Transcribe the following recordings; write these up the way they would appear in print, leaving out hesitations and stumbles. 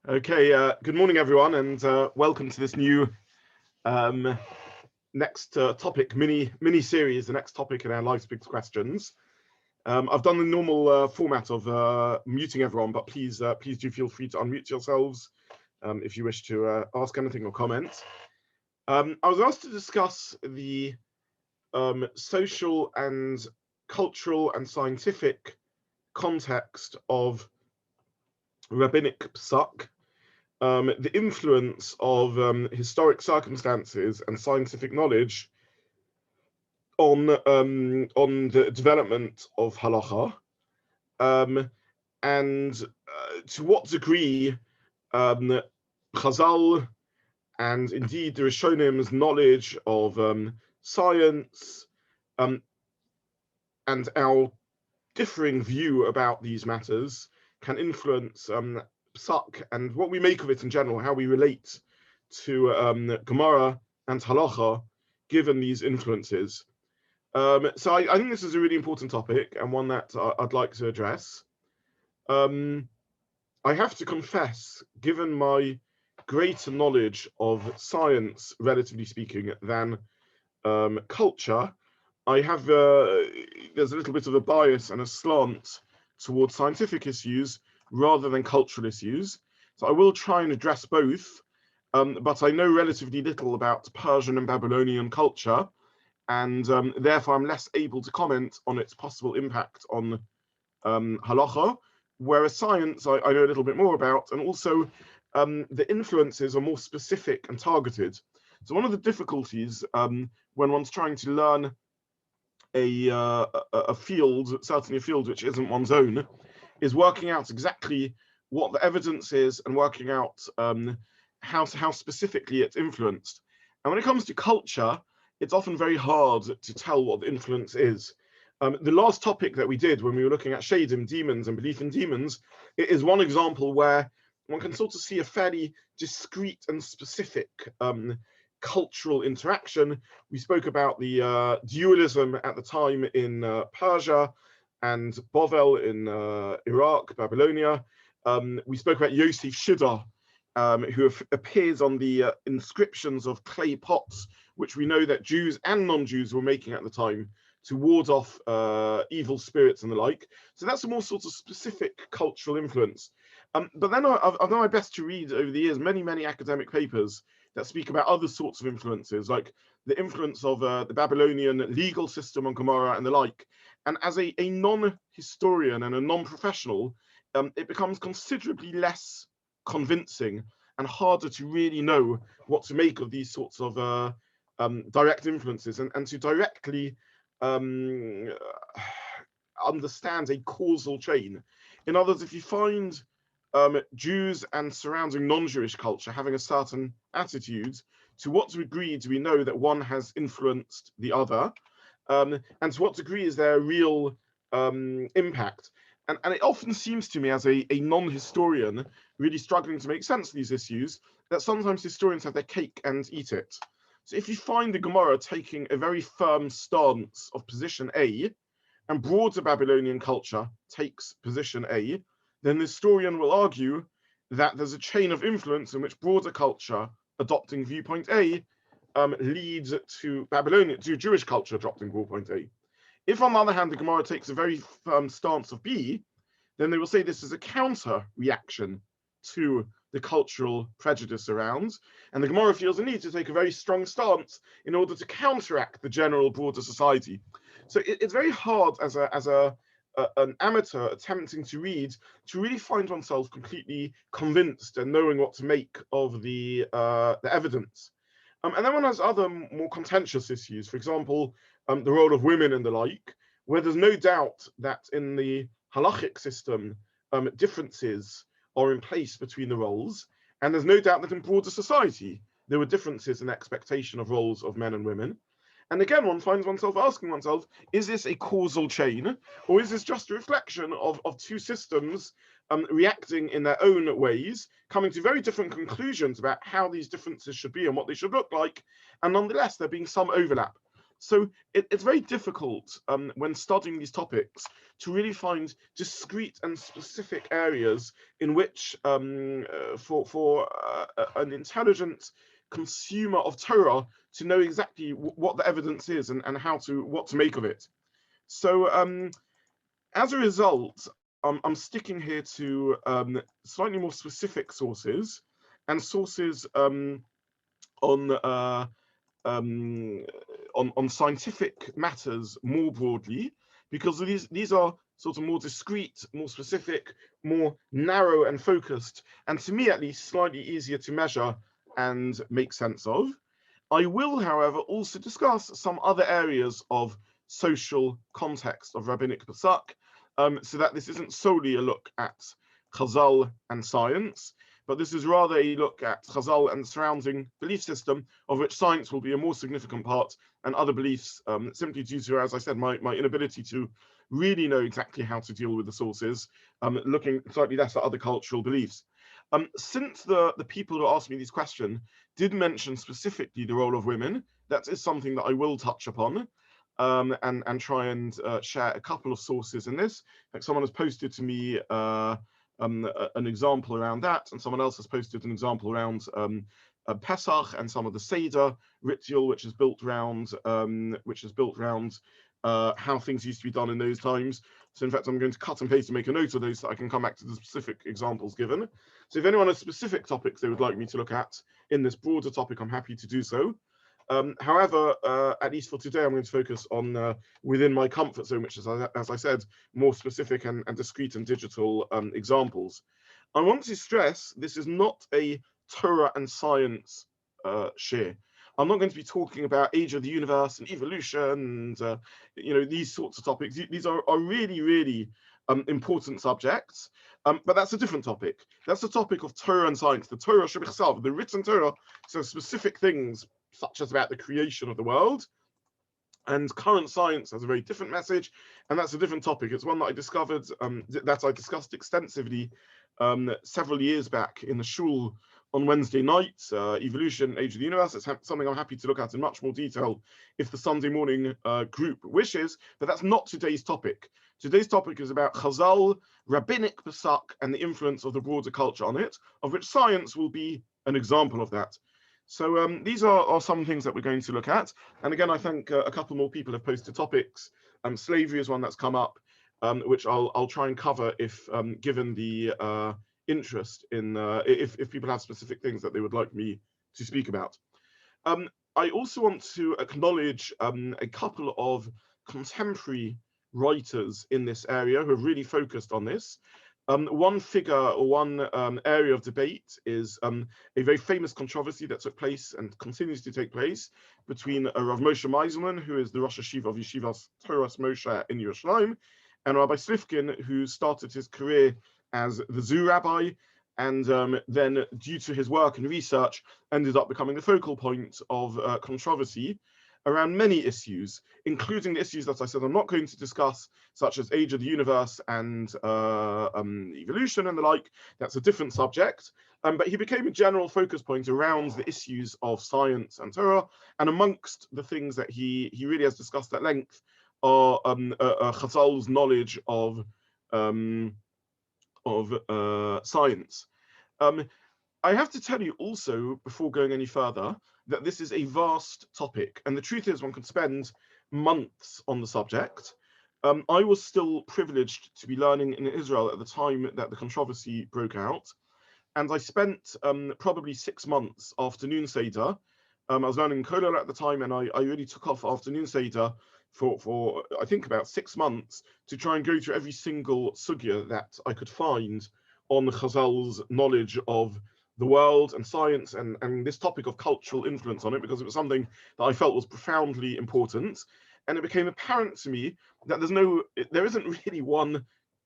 Okay, good morning, everyone, and welcome to this new next topic mini series. The next topic in our Life's Big Questions. I've done the normal format of muting everyone, but please do feel free to unmute yourselves if you wish to ask anything or comment. I was asked to discuss the social and cultural and scientific context of rabbinic psak. The influence of historic circumstances and scientific knowledge on the development of halacha, and to what degree Chazal and indeed the Rishonim's knowledge of science and our differing view about these matters can influence psak and what we make of it in general, how we relate to Gemara and halacha, given these influences. So I think this is a really important topic and one that I'd like to address. I have to confess, given my greater knowledge of science, relatively speaking, than culture, I have there's a little bit of a bias and a slant towards scientific issues rather than cultural issues. So I will try and address both, but I know relatively little about Persian and Babylonian culture, and therefore I'm less able to comment on its possible impact on halacha, whereas science I know a little bit more about, and also the influences are more specific and targeted. So one of the difficulties when one's trying to learn a field, certainly a field which isn't one's own, is working out exactly what the evidence is and working out how specifically it's influenced. And when it comes to culture, it's often very hard to tell what the influence is. The last topic that we did when we were looking at shadim, demons, and belief in demons, it is one example where one can sort of see a fairly discrete and specific cultural interaction. We spoke about the dualism at the time in Persia and Bovel in Iraq, Babylonia. We spoke about Yosef Shiddah, who appears on the inscriptions of clay pots, which we know that Jews and non-Jews were making at the time to ward off evil spirits and the like. So that's a more sort of specific cultural influence. But then I've done my best to read over the years many academic papers that speak about other sorts of influences, like the influence of the Babylonian legal system on Gomorrah and the like. And as a non-historian and a non-professional, it becomes considerably less convincing and harder to really know what to make of these sorts of direct influences and to directly understand a causal chain. In other words, if you find Jews and surrounding non-Jewish culture having a certain attitude, to what degree do we know that one has influenced the other? And to what degree is there a real impact? And it often seems to me, as a non-historian really struggling to make sense of these issues, that sometimes historians have their cake and eat it. So if you find the Gemara taking a very firm stance of position A, and broader Babylonian culture takes position A, then the historian will argue that there's a chain of influence in which broader culture adopting viewpoint A leads to Jewish culture adopting viewpoint A. If, on the other hand, the Gemara takes a very firm stance of B, then they will say this is a counter reaction to the cultural prejudice around, and the Gemara feels a need to take a very strong stance in order to counteract the general broader society. So it's very hard as an amateur attempting to read to really find oneself completely convinced and knowing what to make of the evidence. And then one has other more contentious issues, for example, the role of women and the like, where there's no doubt that in the halachic system, differences are in place between the roles, and there's no doubt that in broader society, there were differences in expectation of roles of men and women. And again, one finds oneself asking oneself, is this a causal chain, or is this just a reflection of two systems reacting in their own ways, coming to very different conclusions about how these differences should be and what they should look like, and nonetheless, there being some overlap. So it's very difficult when studying these topics to really find discrete and specific areas in which, for an intelligent consumer of Torah to know exactly what the evidence is and what to make of it. So as a result, I'm sticking here to slightly more specific sources and sources on scientific matters more broadly, because these are sort of more discrete, more specific, more narrow and focused, and to me at least slightly easier to measure and make sense of. I will, however, also discuss some other areas of social context of rabbinic Pesach, so that this isn't solely a look at Chazal and science, but this is rather a look at Chazal and the surrounding belief system, of which science will be a more significant part, and other beliefs, simply due to, as I said, my inability to really know exactly how to deal with the sources, looking slightly less at other cultural beliefs. Since the people who asked me this question did mention specifically the role of women, that is something that I will touch upon, and try and share a couple of sources in this. Like someone has posted to me an example around that, and someone else has posted an example around Pesach and some of the Seder ritual, which is built around how things used to be done in those times. So in fact, I'm going to cut and paste and make a note of those so I can come back to the specific examples given. So if anyone has specific topics they would like me to look at in this broader topic, I'm happy to do so. However, at least for today, I'm going to focus on within my comfort zone, which is, as I said, more specific and discrete and digital examples. I want to stress this is not a Torah and science share. I'm not going to be talking about age of the universe and evolution and these sorts of topics. These are really, really important subjects, but that's a different topic. That's the topic of Torah and science. The Torah Shebechsav, the written Torah, so specific things such as about the creation of the world. And current science has a very different message, and that's a different topic. It's one that I discovered, that I discussed extensively several years back in the shul on Wednesday nights. Evolution, age of the universe. It's something I'm happy to look at in much more detail if the Sunday morning group wishes, but that's not today's topic. Today's topic is about Chazal, rabbinic Pesach, and the influence of the broader culture on it, of which science will be an example of that. So these are some things that we're going to look at. And again, I think a couple more people have posted topics. Slavery is one that's come up, which I'll try and cover if given the interest in, if people have specific things that they would like me to speak about. I also want to acknowledge a couple of contemporary writers in this area who have really focused on this. One figure or one area of debate is a very famous controversy that took place and continues to take place between Rav Moshe Meiselman, who is the Rosh Hashiva of Yeshivas Toras Moshe in Yerushalayim, and Rabbi Slifkin, who started his career as the zoo rabbi, and then, due to his work and research, ended up becoming the focal point of controversy around many issues, including the issues that I said I'm not going to discuss, such as age of the universe and evolution and the like. That's a different subject. But he became a general focus point around the issues of science and Torah, and amongst the things that he really has discussed at length are Chazal's knowledge of science. I have to tell you also, before going any further, that this is a vast topic, and the truth is one could spend months on the subject. I was still privileged to be learning in Israel at the time that the controversy broke out, and I spent probably 6 months afternoon Seder. I was learning in Kollel at the time, and I really took off afternoon Seder for I think about 6 months to try and go through every single sugya that I could find on Chazal's knowledge of the world and science and this topic of cultural influence on it, because it was something that I felt was profoundly important. And it became apparent to me that there isn't really one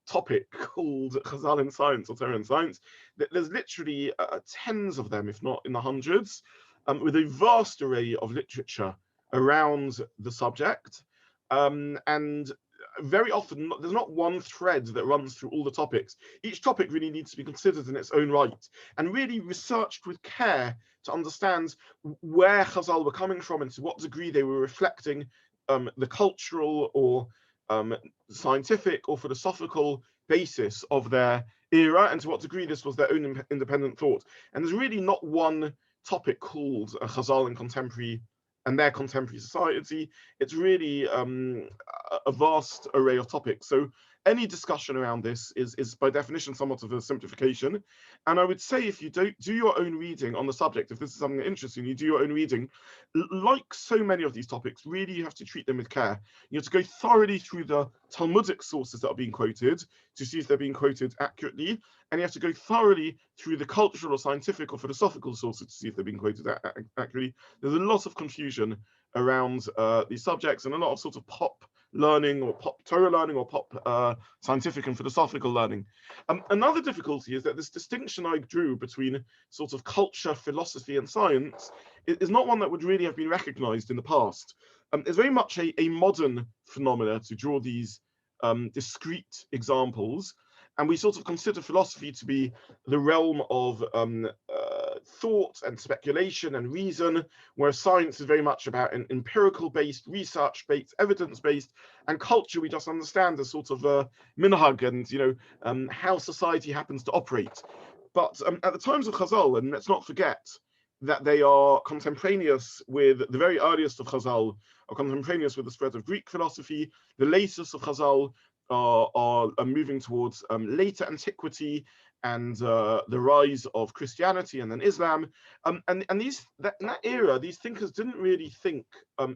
topic called Chazal in science or Torah in science. There's literally tens of them, if not in the hundreds, with a vast array of literature around the subject. And very often there's not one thread that runs through all the topics. Each topic really needs to be considered in its own right and really researched with care to understand where Chazal were coming from and to what degree they were reflecting the cultural or scientific or philosophical basis of their era, and to what degree this was their own independent thought. And there's really not one topic called Chazal and their contemporary society. It's really a vast array of topics. So any discussion around this is by definition somewhat of a simplification. And I would say, if you don't do your own reading on the subject, if this is something that interests you, you do your own reading, like so many of these topics, really you have to treat them with care. You have to go thoroughly through the Talmudic sources that are being quoted to see if they're being quoted accurately, and you have to go thoroughly through the cultural or scientific or philosophical sources to see if they're being quoted accurately. There's a lot of confusion around these subjects, and a lot of sort of pop learning or pop Torah learning or pop scientific and philosophical learning. Another difficulty is that this distinction I drew between sort of culture, philosophy, and science is not one that would really have been recognized in the past. It's very much a modern phenomena to draw these discrete examples, and we sort of consider philosophy to be the realm of thought and speculation and reason, whereas science is very much about an empirical-based, research-based, evidence-based, and culture we just understand as sort of a minhag and how society happens to operate. But at the times of Chazal, and let's not forget that they are contemporaneous with the very earliest of Chazal, are contemporaneous with the spread of Greek philosophy. The latest of Chazal are moving towards later antiquity and the rise of Christianity and then Islam. And in that era, these thinkers didn't really think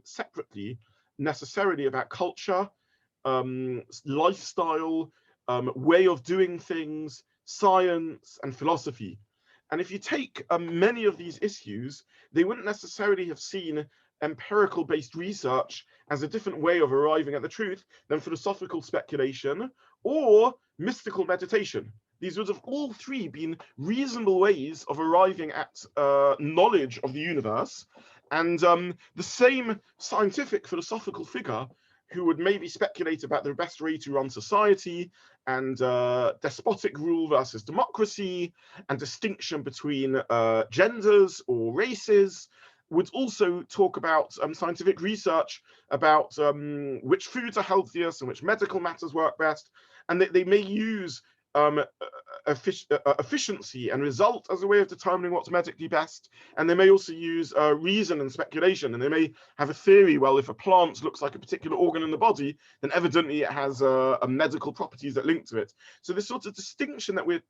separately necessarily about culture, lifestyle, way of doing things, science, and philosophy. And if you take many of these issues, they wouldn't necessarily have seen empirical-based research as a different way of arriving at the truth than philosophical speculation or mystical meditation. These would have all three been reasonable ways of arriving at knowledge of the universe. And the same scientific philosophical figure who would maybe speculate about the best way to run society and despotic rule versus democracy and distinction between genders or races, would also talk about scientific research about which foods are healthiest and which medical matters work best. And they may use efficiency and result as a way of determining what's medically best. And they may also use reason and speculation. And they may have a theory, well, if a plant looks like a particular organ in the body, then evidently it has medical properties that link to it. So this sort of distinction that we're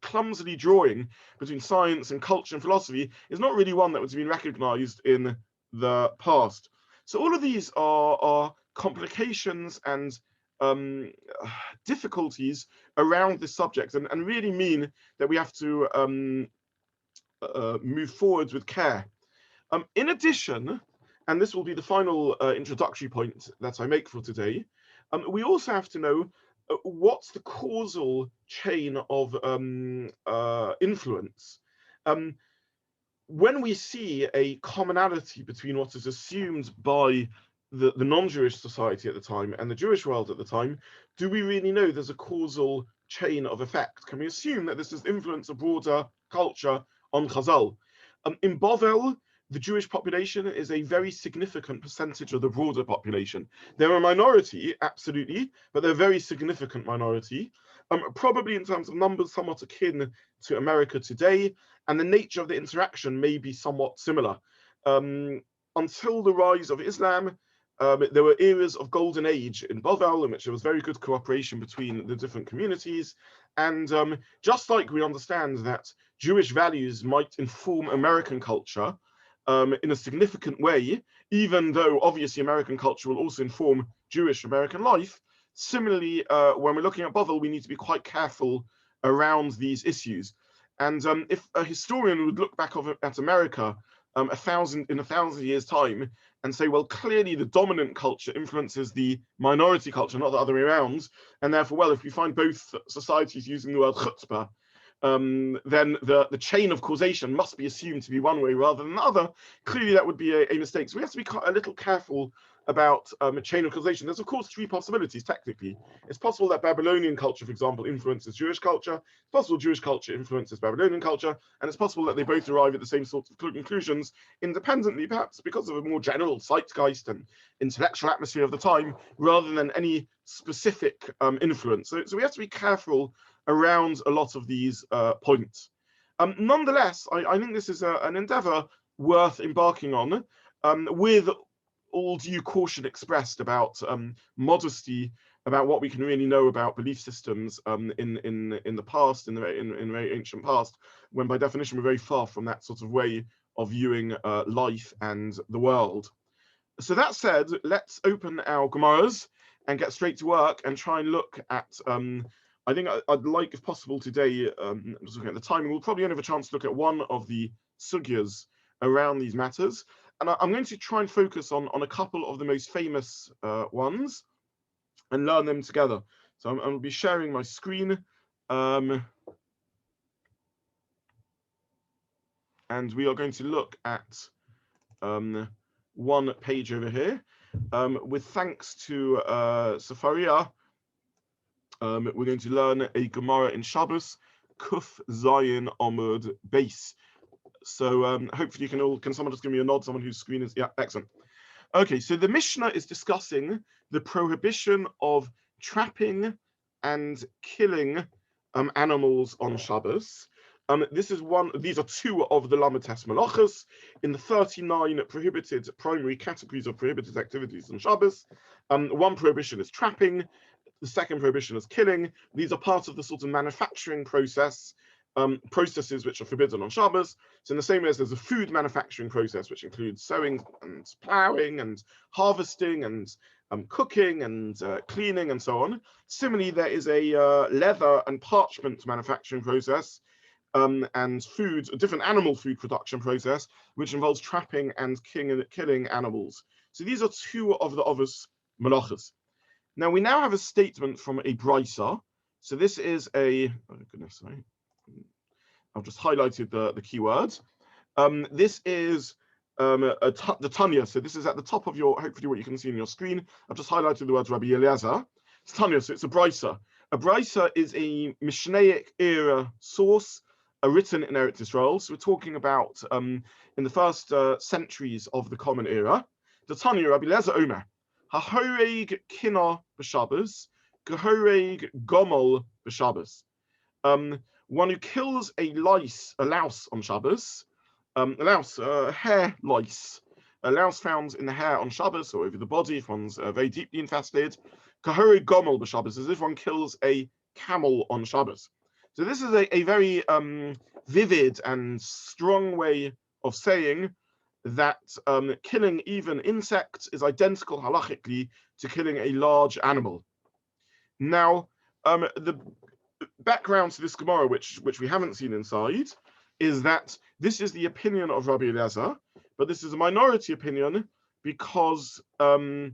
clumsily drawing between science and culture and philosophy is not really one that was been recognized in the past. So all of these are complications and difficulties around this subject, and really mean that we have to move forward with care. In addition, and this will be the final introductory point that I make for today, we also have to know what's the causal chain of influence. When we see a commonality between what is assumed by the non-Jewish society at the time and the Jewish world at the time, do we really know there's a causal chain of effect? Can we assume that this has influenced a broader culture on Chazal? In Bovel, the Jewish population is a very significant percentage of the broader population. They're a minority, absolutely, but they're a very significant minority, probably in terms of numbers somewhat akin to America today, and the nature of the interaction may be somewhat similar. Until the rise of Islam, there were eras of golden age in Bovel in which there was very good cooperation between the different communities. And just like we understand that Jewish values might inform American culture in a significant way, even though obviously American culture will also inform Jewish American life, similarly, when we're looking at Bovel, we need to be quite careful around these issues. And if a historian would look back at America in 1,000 years' time and say, well, clearly the dominant culture influences the minority culture, not the other way around, and therefore, well, if we find both societies using the word chutzpah, then the chain of causation must be assumed to be one way rather than the other. Clearly, that would be a mistake. So we have to be a little careful about a chain of causation, there's of course three possibilities technically. It's possible that Babylonian culture, for example, influences Jewish culture. It's possible Jewish culture influences Babylonian culture, and it's possible that they both arrive at the same sorts of conclusions independently, perhaps because of a more general zeitgeist and intellectual atmosphere of the time, rather than any specific influence. So we have to be careful around a lot of these points. Nonetheless, I think this is an endeavor worth embarking on, with all due caution expressed about modesty, about what we can really know about belief systems in the past, in the very ancient past, when by definition we're very far from that sort of way of viewing life and the world. So that said, let's open our Gemaras and get straight to work and try and look at, I think I'd like, if possible today, just looking at the timing, we'll probably only have a chance to look at one of the sugyas around these matters. And I'm going to try and focus on a couple of the most famous ones and learn them together. So I'm going to be sharing my screen. And we are going to look at one page over here. With thanks to Safaria, we're going to learn a Gemara in Shabbos, Kuf Zayin Amud Beis. So hopefully can someone just give me a nod, someone whose screen is, yeah, excellent. Okay, so the Mishnah is discussing the prohibition of trapping and killing animals on Shabbos. These are two of the Lamates Malachas in the 39 prohibited primary categories of prohibited activities on Shabbos. One prohibition is trapping, the second prohibition is killing. These are part of the sort of manufacturing processes which are forbidden on Shabbos. So in the same way as there's a food manufacturing process which includes sowing and ploughing and harvesting and cooking and cleaning and so on, similarly there is a leather and parchment manufacturing process and a different animal food production process which involves trapping and killing animals. So these are two of the obvious malachas. Now we now have a statement from a brisa. So this is a, oh goodness, sorry. I've just highlighted the keywords. This is the Tanya. So this is at the top of your, hopefully what you can see on your screen. I've just highlighted the words Rabbi Eliezer. It's Tanya, so it's a brisa. A brisa is a Mishnaic era source written in Eretz Yisrael. So we're talking about in the first centuries of the Common Era. The Tanya, Rabbi Eliezer Omer, Hahoreg kina b'Shabbos, Gehoreg gomel b'Shabbos. One who kills a louse on Shabbos, hair lice, a louse found in the hair on Shabbos or over the body if one's very deeply infested. Kahori gomel b'Shabbos, as if one kills a camel on Shabbos. So this is a very vivid and strong way of saying that killing even insects is identical halachically to killing a large animal. Now, the background to this Gemara, which we haven't seen inside, is that this is the opinion of Rabbi Eliezer, but this is a minority opinion because the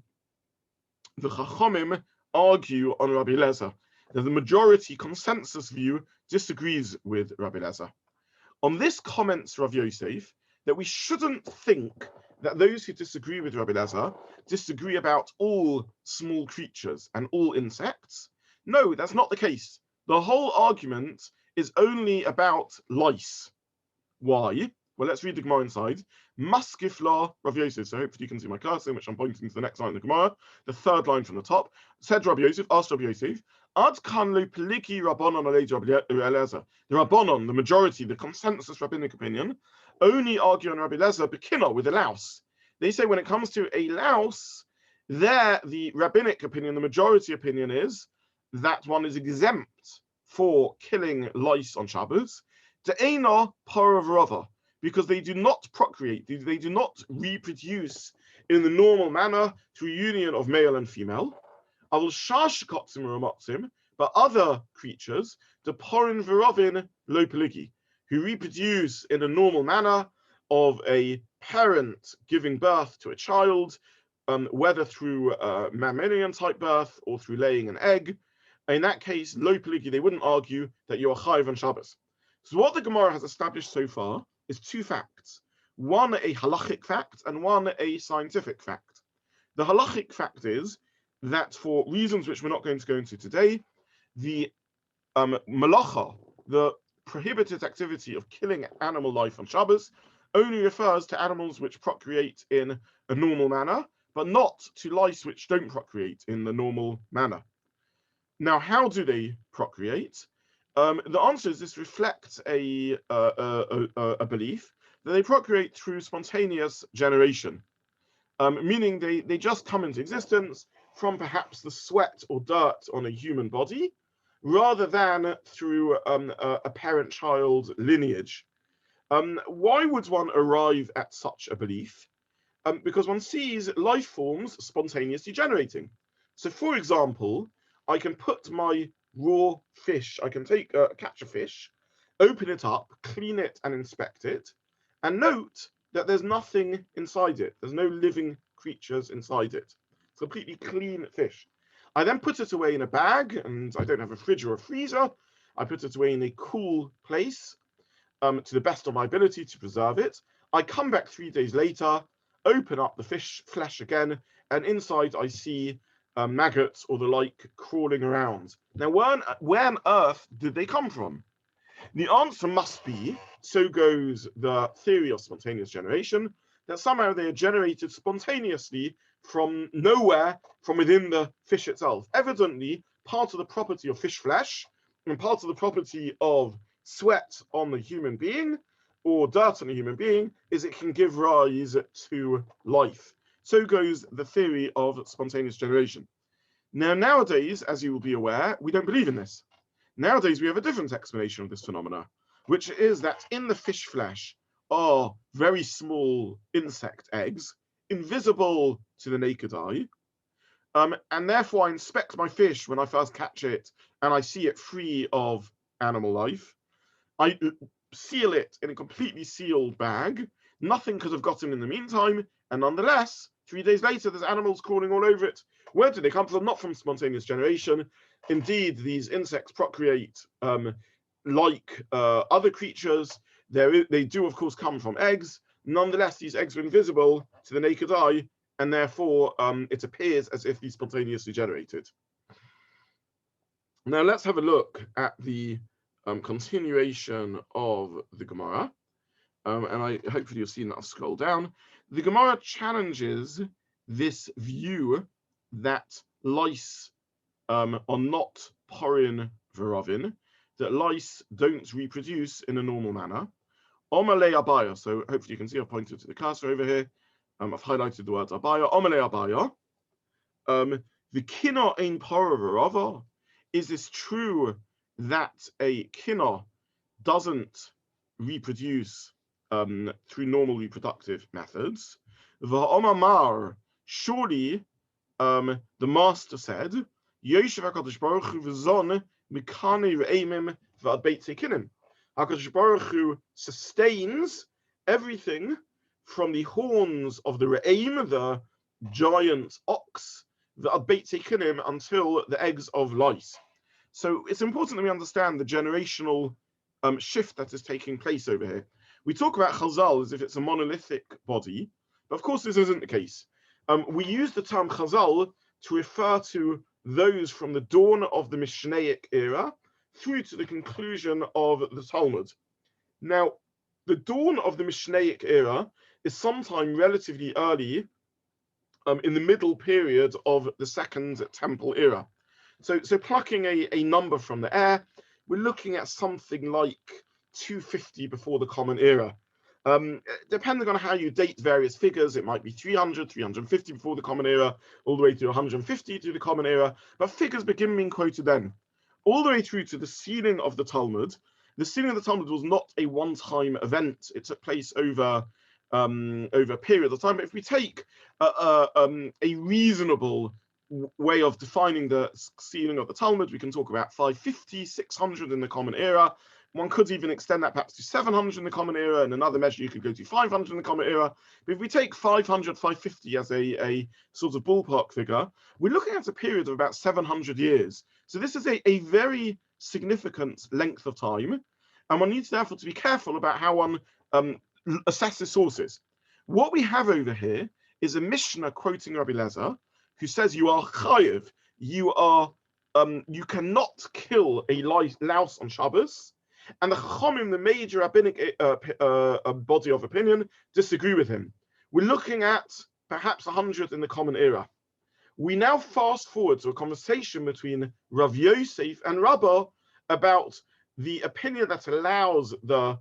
Chachamim argue on Rabbi Eliezer. Now, the majority consensus view disagrees with Rabbi Eliezer. On this comments Rav Yosef that we shouldn't think that those who disagree with Rabbi Eliezer disagree about all small creatures and all insects. No, that's not the case. The whole argument is only about lice. Why? Well, let's read the Gemara inside. Maskifla Rav Yosef. So hopefully you can see my cursor, in which I'm pointing to the next line in the Gemara, the third line from the top. Said Rabbi Yosef, asked Rabbi Yosef, Ad kan lo peliki Rabbanon alei Rabbi Eliezer. The Rabbanon, the majority, the consensus rabbinic opinion, only argue on Rabbi Eliezer bekina, with a louse. They say when it comes to a louse, there the rabbinic opinion, the majority opinion is that one is exempt for killing lice on Shabbos, de'ena paravrava, because they do not procreate, they do not reproduce in the normal manner through union of male and female. Al shashkotzim u'motzim, but other creatures, the porin v'rovin lo peligi, who reproduce in a normal manner of a parent giving birth to a child, whether through mammalian type birth or through laying an egg. In that case, lo peligi, they wouldn't argue that you are chayiv on Shabbos. So what the Gemara has established so far is two facts. One a halachic fact and one a scientific fact. The The halachic fact is that for reasons which we're not going to go into today, the malacha, the prohibited activity of killing animal life on Shabbos, only refers to animals which procreate in a normal manner, but not to lice which don't procreate in the normal manner. Now, how do they procreate? The answer is this reflects a belief that they procreate through spontaneous generation, meaning they just come into existence from perhaps the sweat or dirt on a human body, rather than through a parent-child lineage. Why would one arrive at such a belief? Because one sees life forms spontaneously generating. So, for example, I can put my raw fish, I can catch a fish, open it up, clean it and inspect it, and note that there's nothing inside it. There's no living creatures inside it. It's a completely clean fish. I then put it away in a bag, and I don't have a fridge or a freezer. I put it away in a cool place to the best of my ability to preserve it. I come back 3 days later, open up the fish flesh again, and inside I see maggots or the like crawling around. Now, where on earth did they come from? The answer must be, so goes the theory of spontaneous generation, that somehow they are generated spontaneously from nowhere, from within the fish itself. Evidently, part of the property of fish flesh and part of the property of sweat on the human being or dirt on a human being is it can give rise to life. So goes the theory of spontaneous generation. Now, nowadays, as you will be aware, we don't believe in this. Nowadays, we have a different explanation of this phenomena, which is that in the fish flesh are very small insect eggs, invisible to the naked eye, and therefore I inspect my fish when I first catch it, and I see it free of animal life. I seal it in a completely sealed bag. Nothing could have gotten in the meantime, and nonetheless, 3 days later, there's animals crawling all over it. Where do they come from? Not from spontaneous generation. Indeed, these insects procreate like other creatures. They do, of course, come from eggs. Nonetheless, these eggs are invisible to the naked eye, and therefore it appears as if these spontaneously generated. Now, let's have a look at the continuation of the Gemara. And hopefully you've seen that. I'll scroll down. The Gemara challenges this view that lice are not porin verovin, that lice don't reproduce in a normal manner. Omalei abaya. So hopefully you can see I've pointed to the cursor over here. I've highlighted the words abaya. Omalei abaya. The kina ein porin verova. Is this true that a kina doesn't reproduce through normal reproductive methods? V'ha'omamar, surely the master said, Yoshev HaKadosh Baruch Hu v'zon mikane re'emim v'ad beit sekinim. HaKadosh Baruch Hu sustains everything from the horns of the re'em, the giant ox, v'ad beit sekinim, until the eggs of lice. So it's important that we understand the generational shift that is taking place over here. We talk about Chazal as if it's a monolithic body, but of course this isn't the case. We use the term Chazal to refer to those from the dawn of the Mishnaic era through to the conclusion of the Talmud. Now, the dawn of the Mishnaic era is sometime relatively early in the middle period of the Second Temple era. So plucking a number from the air, we're looking at something like 250 before the Common Era. Depending on how you date various figures, it might be 300, 350 before the Common Era, all the way to 150 through the Common Era, but figures begin being quoted then. All the way through to the sealing of the Talmud. The sealing of the Talmud was not a one-time event. It took place over a period of time. But if we take a reasonable way of defining the sealing of the Talmud, we can talk about 550, 600 in the Common Era. One could even extend that perhaps to 700 in the Common Era, and another measure you could go to 500 in the Common Era. But if we take 500, 550 as a sort of ballpark figure, we're looking at a period of about 700 years. So this is a very significant length of time, and one needs therefore to be careful about how one assesses sources. What we have over here is a Mishnah quoting Rabbi Lezer, who says you are chayiv, you cannot kill a louse on Shabbos, and the Chachamim, the major rabbinic body of opinion, disagree with him. We're looking at perhaps 100 in the Common Era. We now fast forward to a conversation between Rav Yosef and Rabbah about the opinion that allows the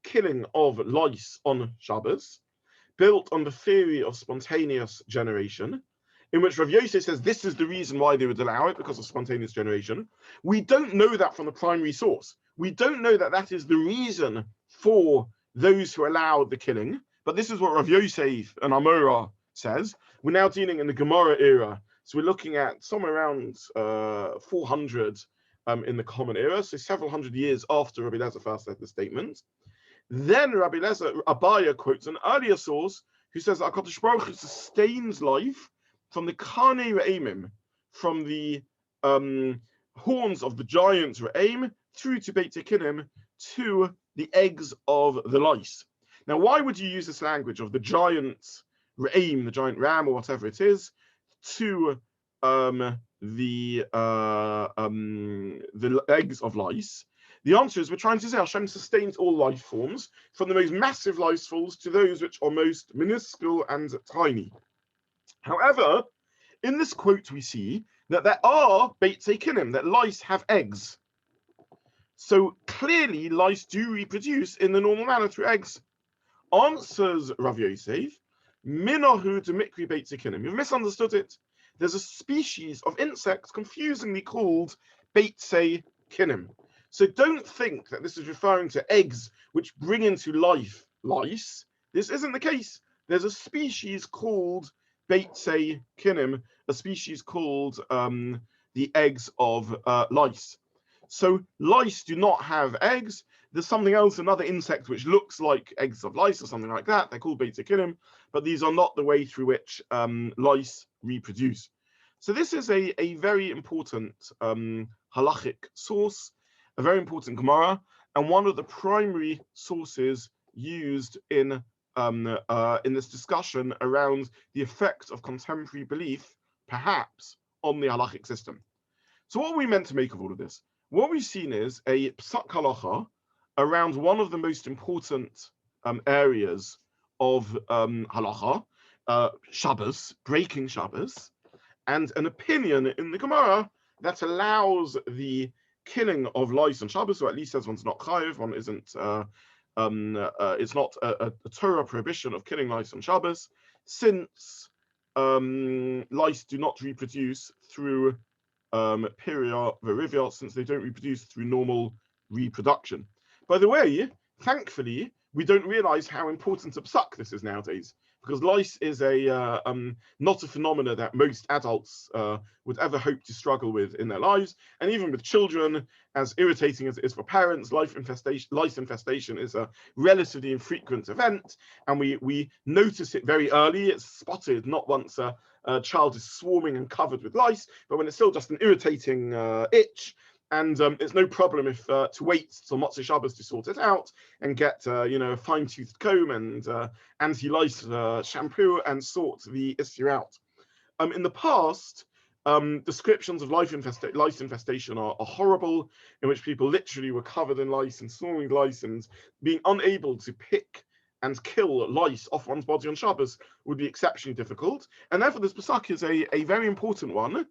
killing of lice on Shabbos, built on the theory of spontaneous generation, in which Rav Yosef says this is the reason why they would allow it, because of spontaneous generation. We don't know that from the primary source. We don't know that that is the reason for those who allowed the killing, but this is what Rav Yosef and Amora says. We're now dealing in the Gemara era, so we're looking at somewhere around 400 in the Common Era, so several hundred years after Rabbi Lezer first said the statement. Then Rabbi Lezer, Abaya, quotes an earlier source who says that HaKadosh Baruch Hu sustains life from the Karnei Re'emim, from the horns of the giants Re'em, through to Beit Tekinim, to the eggs of the lice. Now, why would you use this language of the giant Re'em, the giant ram, or whatever it is, to the eggs of lice? The answer is we're trying to say Hashem sustains all life forms, from the most massive life forms to those which are most minuscule and tiny. However, in this quote we see that there are Beit Tekinim, that lice have eggs. So clearly lice do reproduce in the normal manner through eggs. Answers Rav Yosef, Minahu de Mikri Beit Tekinim. You've misunderstood it. There's a species of insects confusingly called Beit Tekinim. So don't think that this is referring to eggs which bring into life lice. This isn't the case. There's a species called Beit Tekinim, a species called the eggs of lice. So lice do not have eggs. There's something else, another insect which looks like eggs of lice or something like that. They're called Beit Tekinim, but these are not the way through which lice reproduce. So this is a very important halachic source, a very important Gemara, and one of the primary sources used in this discussion around the effect of contemporary belief, perhaps, on the halachic system. So what are we meant to make of all of this? What we've seen is a psak halacha around one of the most important areas of halacha, Shabbos, breaking Shabbos, and an opinion in the Gemara that allows the killing of lice on Shabbos, or at least says one's not chayiv, one isn't, it's not a Torah prohibition of killing lice on Shabbos, since lice do not reproduce through Piria Verivia, since they don't reproduce through normal reproduction. By the way, thankfully, we don't realize how important a psak this is nowadays, because lice is a not a phenomena that most adults would ever hope to struggle with in their lives, and even with children, as irritating as it is for parents, lice infestation is a relatively infrequent event, and we notice it very early. It's spotted not once a child is swarming and covered with lice, but when it's still just an irritating itch. And it's no problem if to wait till Motzei Shabbos to sort it out and get a fine-toothed comb and anti-lice shampoo and sort the issue out. In the past, descriptions of lice infestation are horrible, in which people literally were covered in lice and swarming with lice, and being unable to pick and kill lice off one's body on Shabbos would be exceptionally difficult. And therefore, this Pesach is a very important one.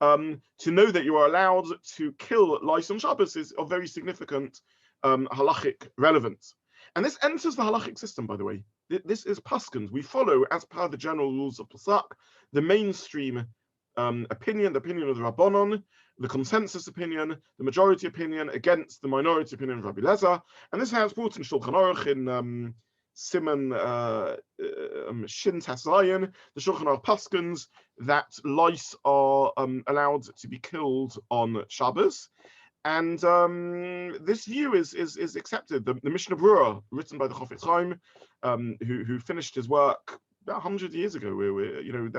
To know that you are allowed to kill lice on Shabbos is of very significant halachic relevance. And this enters the halachic system, by the way. This is Paskins. We follow, as per the general rules of Pesach, the mainstream opinion, the opinion of the Rabbanon, the consensus opinion, the majority opinion against the minority opinion of Rabbi Lezer. And this is how it's brought in Shulchan Aruch in Siman Shin Tes Zayin, the Shulchan Aruch Paskins, that lice are allowed to be killed on Shabbos, and this view is accepted. The Mishnah Berurah, written by the Chofetz Chaim, who finished his work about 100 years ago,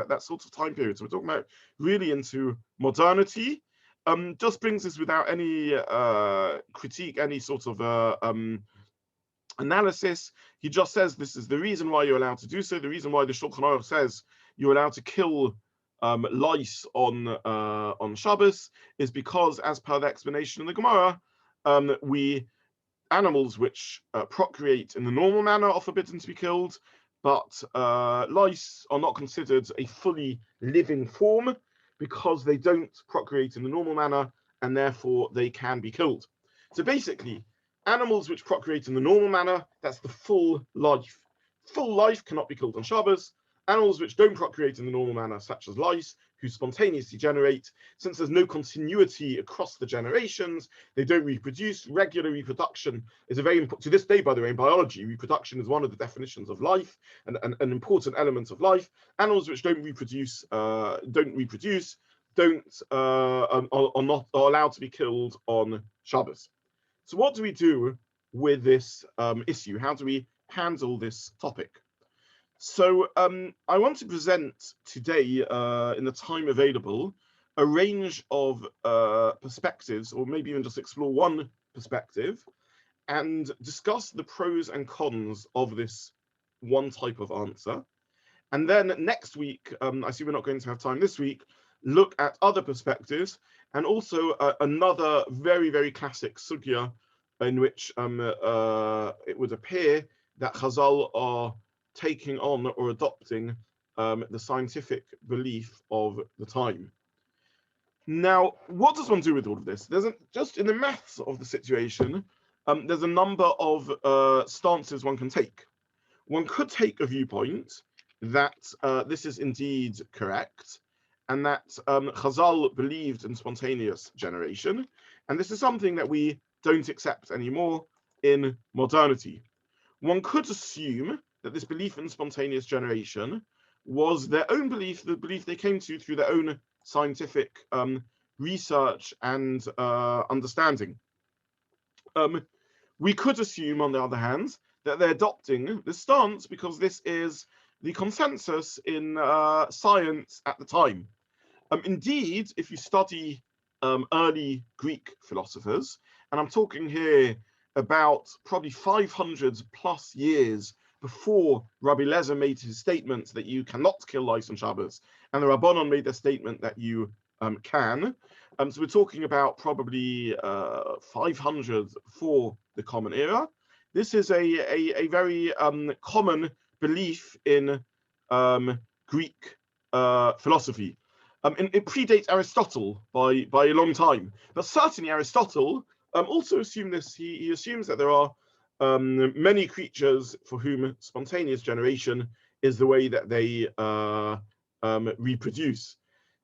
that sort of time period. So we're talking about really into modernity. Just brings us without any critique, any sort of analysis. He just says this is the reason why you're allowed to do so. The reason why the Shulchan Aruch says you're allowed to kill lice on Shabbos is because, as per the explanation in the Gemara, animals which procreate in the normal manner are forbidden to be killed, but lice are not considered a fully living form because they don't procreate in the normal manner, and therefore they can be killed. So basically, animals which procreate in the normal manner, that's the full life. Full life cannot be killed on Shabbos. Animals which don't procreate in the normal manner, such as lice, who spontaneously generate, since there's no continuity across the generations, they don't reproduce. Regular reproduction is a very important, to this day, by the way, in biology, reproduction is one of the definitions of life and an important element of life. Animals which don't reproduce, are not allowed to be killed on Shabbos. So what do we do with this issue? How do we handle this topic? So I want to present today, in the time available, a range of perspectives, or maybe even just explore one perspective, and discuss the pros and cons of this one type of answer. And then next week, I see we're not going to have time this week, look at other perspectives, and also another very, very classic sugya in which it would appear that Chazal are taking on or adopting the scientific belief of the time. Now, what does one do with all of this? Just in the maths of the situation, there's a number of stances one can take. One could take a viewpoint that this is indeed correct, and that Chazal believed in spontaneous generation, and this is something that we don't accept anymore in modernity. One could assume that this belief in spontaneous generation was their own belief, the belief they came to through their own scientific research and understanding. We could assume, on the other hand, that they're adopting this stance because this is the consensus in science at the time. Indeed, if you study early Greek philosophers, and I'm talking here about probably 500 plus years before Rabbi Lezer made his statement that you cannot kill lice on Shabbos, and the Rabbanon made their statement that you can. So we're talking about probably 500 for the Common Era. This is a very common belief in Greek philosophy. It predates Aristotle by a long time, but certainly Aristotle also assumed this. He assumes that there are many creatures for whom spontaneous generation is the way that they reproduce.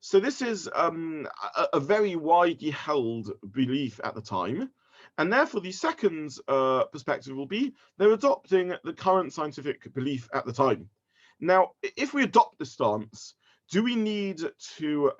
So this is a very widely held belief at the time, and therefore the second perspective will be they're adopting the current scientific belief at the time. Now, if we adopt this stance, do we need to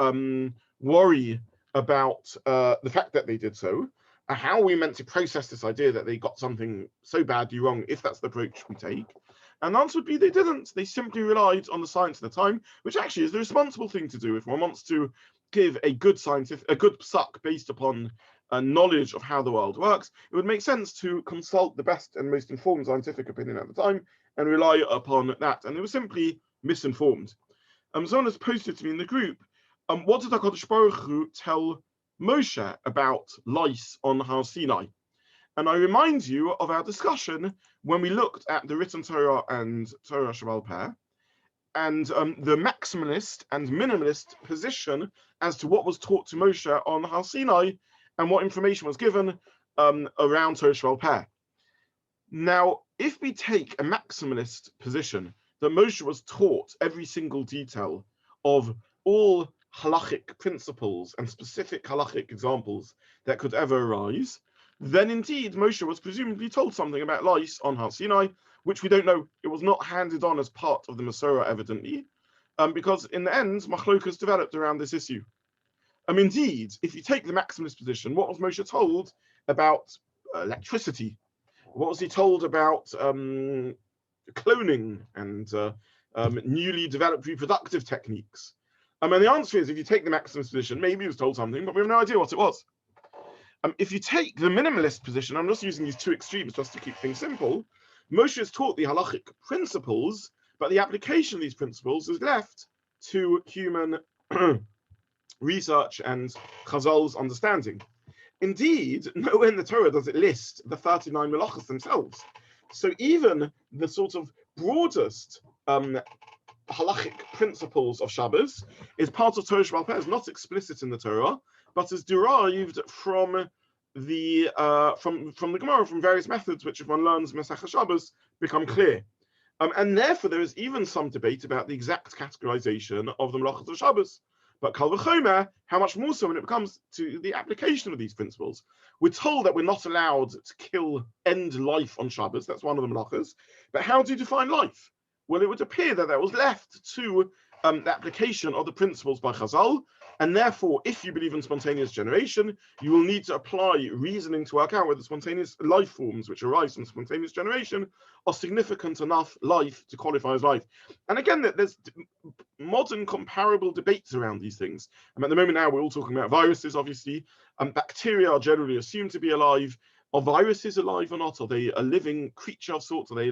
worry about the fact that they did so? How are we meant to process this idea that they got something so badly wrong if that's the approach we take? And the answer would be they didn't. They simply relied on the science of the time, which actually is the responsible thing to do if one wants to give a good psak based upon knowledge of how the world works. It would make sense to consult the best and most informed scientific opinion at the time and rely upon that. And they were simply misinformed. Someone has posted to me in the group, what did HaKadosh Baruch Hu tell Moshe about lice on Har Sinai? And I remind you of our discussion when we looked at the written Torah and Torah Sheba'al Peh, and the maximalist and minimalist position as to what was taught to Moshe on Har Sinai and what information was given around Torah Sheba'al Peh. Now, if we take a maximalist position that Moshe was taught every single detail of all halachic principles and specific halachic examples that could ever arise, then indeed Moshe was presumably told something about lice on Har Sinai, which we don't know. It was not handed on as part of the Masorah, evidently, because in the end, machlokas developed around this issue. Indeed, if you take the maximalist position, what was Moshe told about electricity? What was he told about cloning and newly developed reproductive techniques? And the answer is, if you take the maximalist position, maybe he was told something, but we have no idea what it was. If you take the minimalist position, I'm just using these two extremes just to keep things simple, Moshe has taught the halachic principles, but the application of these principles is left to human research and Chazal's understanding. Indeed, nowhere in the Torah does it list the 39 melachos themselves. So even the sort of broadest halachic principles of Shabbos is part of Torah Sheba'al Peh, is not explicit in the Torah, but is derived from the Gemara, from various methods which, if one learns Masechah Shabbos, become clear. And therefore, there is even some debate about the exact categorization of the melachos of Shabbos. But Kal v'chomer, how much more so when it comes to the application of these principles? We're told that we're not allowed to end life on Shabbos. That's one of the melachos. But how do you define life? Well, it would appear that was left to the application of the principles by Chazal, and therefore, if you believe in spontaneous generation, you will need to apply reasoning to work out whether spontaneous life forms which arise from spontaneous generation are significant enough life to qualify as life. And again, there's modern comparable debates around these things. And at the moment now, we're all talking about viruses, obviously. Bacteria are generally assumed to be alive. Are viruses alive or not? Are they a living creature of sorts? Are they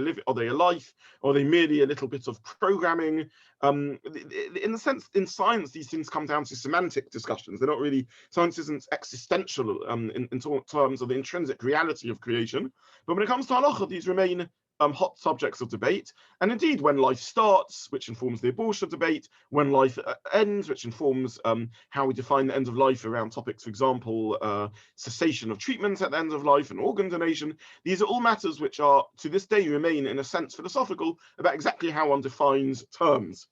alive? Or are they merely a little bit of programming? In the sense, in science, these things come down to semantic discussions. They're not really, science isn't existential in terms of the intrinsic reality of creation. But when it comes to halacha, these remain hot subjects of debate. And indeed, when life starts, which informs the abortion debate, when life ends, which informs how we define the end of life around topics, for example, cessation of treatments at the end of life and organ donation, these are all matters which are, to this day, remain, in a sense, philosophical about exactly how one defines terms.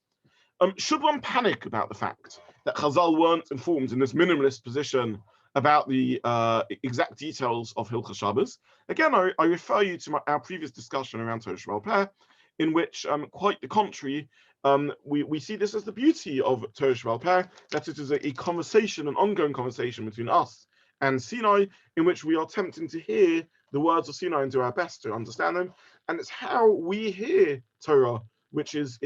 Should one panic about the fact that Chazal weren't informed in this minimalist position about the exact details of Hilchos Shabbos? Again, I refer you to our previous discussion around Torah Sheba'al Peh, in which, quite the contrary, we see this as the beauty of Torah Sheba'al Peh, that it is a conversation, an ongoing conversation between us and Sinai, in which we are attempting to hear the words of Sinai and do our best to understand them. And it's how we hear Torah, which is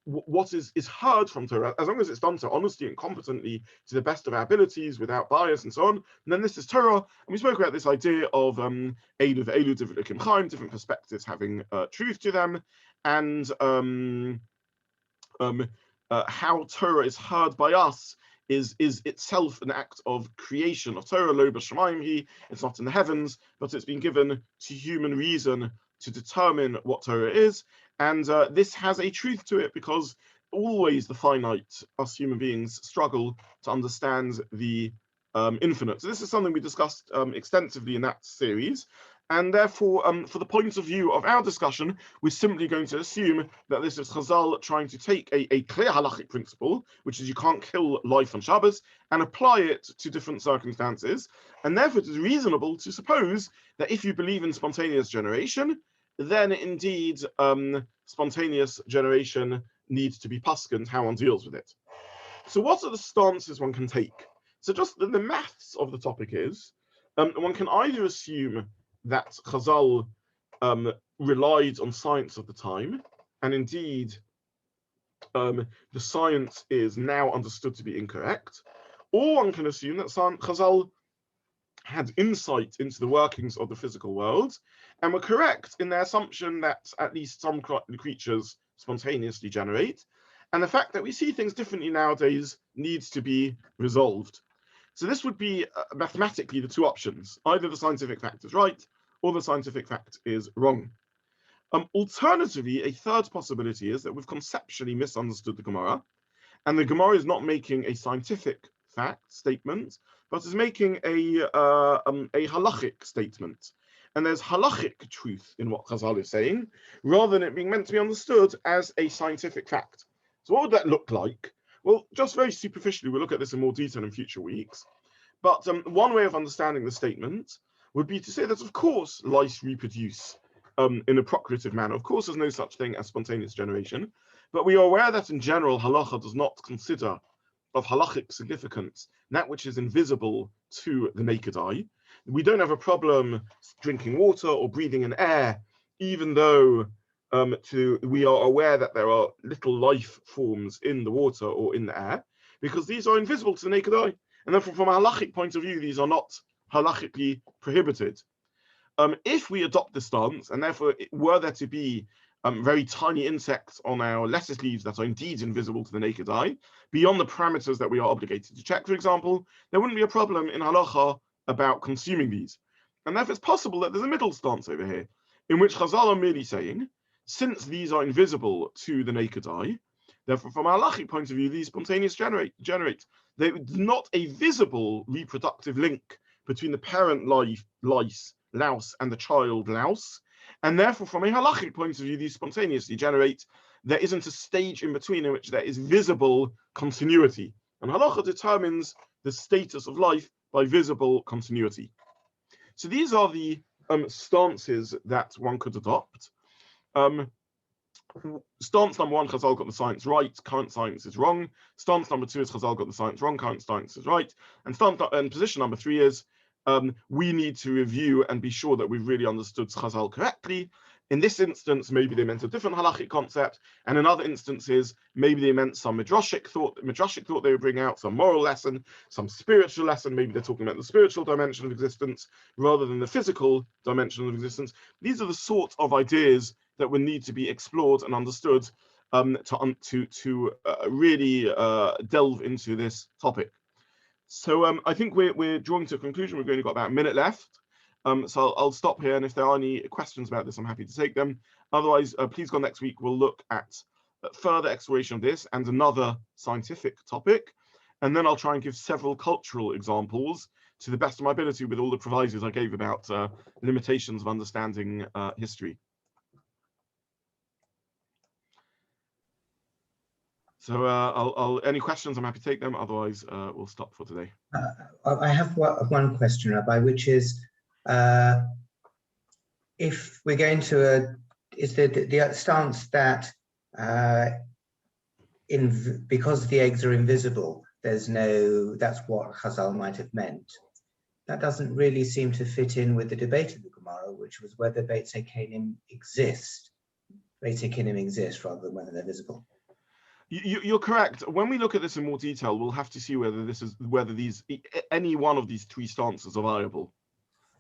what is heard from Torah, as long as it's done so honestly and competently to the best of our abilities, without bias and so on. And then this is Torah. And we spoke about this idea of different perspectives having truth to them, and how Torah is heard by us is itself an act of creation of Torah. Lo b'shamayim hi, it's not in the heavens, but it's been given to human reason to determine what Torah is. And this has a truth to it, because always the finite, us human beings, struggle to understand the infinite. So this is something we discussed extensively in that series. And therefore, for the point of view of our discussion, we're simply going to assume that this is Chazal trying to take a clear halachic principle, which is you can't kill life on Shabbos, and apply it to different circumstances. And therefore, it is reasonable to suppose that if you believe in spontaneous generation, then indeed spontaneous generation needs to be paskened, how one deals with it. So what are the stances one can take? So just the maths of the topic is, one can either assume that Chazal relied on science of the time, and indeed the science is now understood to be incorrect, or one can assume that Chazal had insight into the workings of the physical world and were correct in their assumption that at least some creatures spontaneously generate, and the fact that we see things differently nowadays needs to be resolved. So this would be mathematically the two options: either the scientific fact is right or the scientific fact is wrong. Alternatively, a third possibility is that we've conceptually misunderstood the Gemara, and the Gemara is not making a scientific fact statement, but is making a halachic statement. And there's halachic truth in what Chazal is saying, rather than it being meant to be understood as a scientific fact. So what would that look like? Well, just very superficially, we'll look at this in more detail in future weeks. But one way of understanding the statement would be to say that, of course, lice reproduce in a procreative manner. Of course, there's no such thing as spontaneous generation. But we are aware that, in general, halacha does not consider of halachic significance that which is invisible to the naked eye. We don't have a problem drinking water or breathing in air, even though we are aware that there are little life forms in the water or in the air, because these are invisible to the naked eye. And therefore, from a halachic point of view, these are not halachically prohibited. If we adopt this stance, and therefore were there to be very tiny insects on our lettuce leaves that are indeed invisible to the naked eye, beyond the parameters that we are obligated to check, for example, there wouldn't be a problem in halacha about consuming these. And therefore it's possible that there's a middle stance over here, in which Chazal are merely saying, since these are invisible to the naked eye, therefore from a halachic point of view, these spontaneous generate. There is not a visible reproductive link between the parent lice, louse, and the child louse. And therefore, from a halachic point of view, these spontaneously generate. There isn't a stage in between in which there is visible continuity. And halacha determines the status of life by visible continuity. So these are the stances that one could adopt. Stance number one, Chazal got the science right, current science is wrong. Stance number two is Chazal got the science wrong, current science is right. And position number three is we need to review and be sure that we've really understood Chazal correctly. In this instance, maybe they meant a different halachic concept, and in other instances, maybe they meant some midrashic thought they would bring out, some moral lesson, some spiritual lesson. Maybe they're talking about the spiritual dimension of existence rather than the physical dimension of existence. These are the sort of ideas that would need to be explored and understood to really delve into this topic. So I think we're drawing to a conclusion. We've only got about a minute left. So I'll stop here, and if there are any questions about this, I'm happy to take them. Otherwise, please go next week. We'll look at further exploration of this and another scientific topic. And then I'll try and give several cultural examples to the best of my ability with all the provisos I gave about limitations of understanding history. So any questions, I'm happy to take them. Otherwise, we'll stop for today. I have one question, Rabbi, which is, if we're going to is the stance that because the eggs are invisible, that's what Chazal might have meant. That doesn't really seem to fit in with the debate of the Gemara, which was whether Beit Sekenim exist rather than whether they're visible. You're correct. When we look at this in more detail, we'll have to see whether any one of these three stances are viable.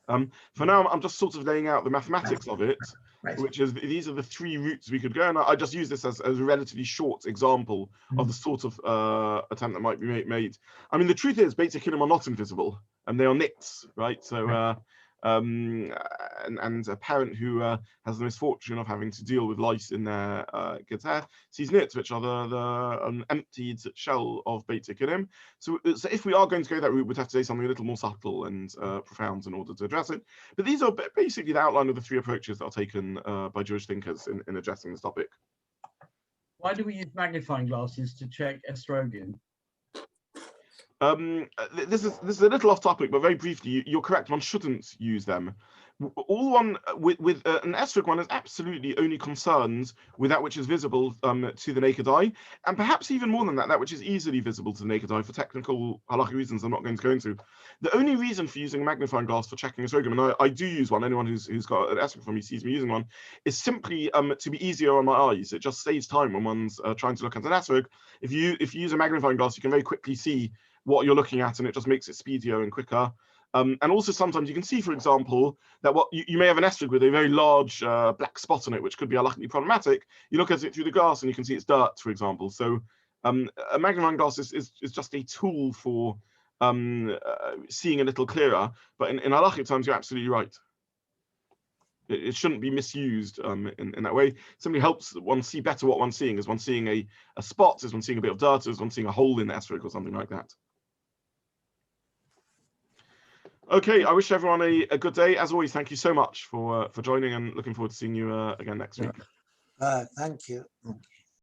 For now, I'm just sort of laying out the mathematics of it, right, which is these are the three routes we could go. And I just use this as a relatively short example of the sort of attempt that might be made. I mean, the truth is, Beit Sekenim are not invisible, and they are nits, right? So, and a parent who has the misfortune of having to deal with lice in their getah sees nits, which are the emptied shell of Beit Sekenim. So if we are going to go that route, we'd have to say something a little more subtle and profound in order to address it. But these are basically the outline of the three approaches that are taken by Jewish thinkers in addressing this topic. Why do we use magnifying glasses to check estrogen? This is a little off topic, but very briefly, you're correct. One shouldn't use them. All one with an estrog one is absolutely only concerned with that which is visible to the naked eye, and perhaps even more than that, that which is easily visible to the naked eye for technical halakhic reasons I'm not going to go into. The only reason for using a magnifying glass for checking estrogen, and I do use one, anyone who's got an estrog from me sees me using one, is simply to be easier on my eyes. It just saves time when one's trying to look at an estrog. If you use a magnifying glass, you can very quickly see what you're looking at, and it just makes it speedier and quicker. And also sometimes you can see, for example, that what you may have an estrog with a very large black spot on it, which could be halachically problematic. You look at it through the glass and you can see it's dirt, for example. So a magnifying glass is just a tool for seeing a little clearer. But in halachic terms, you're absolutely right. It shouldn't be misused in that way. It simply helps one see better what one's seeing. Is one seeing a spot? Is one seeing a bit of dirt? Is one seeing a hole in the estrog or something like that? Okay, I wish everyone a good day. As always, thank you so much for joining, and looking forward to seeing you again next week. Thank you.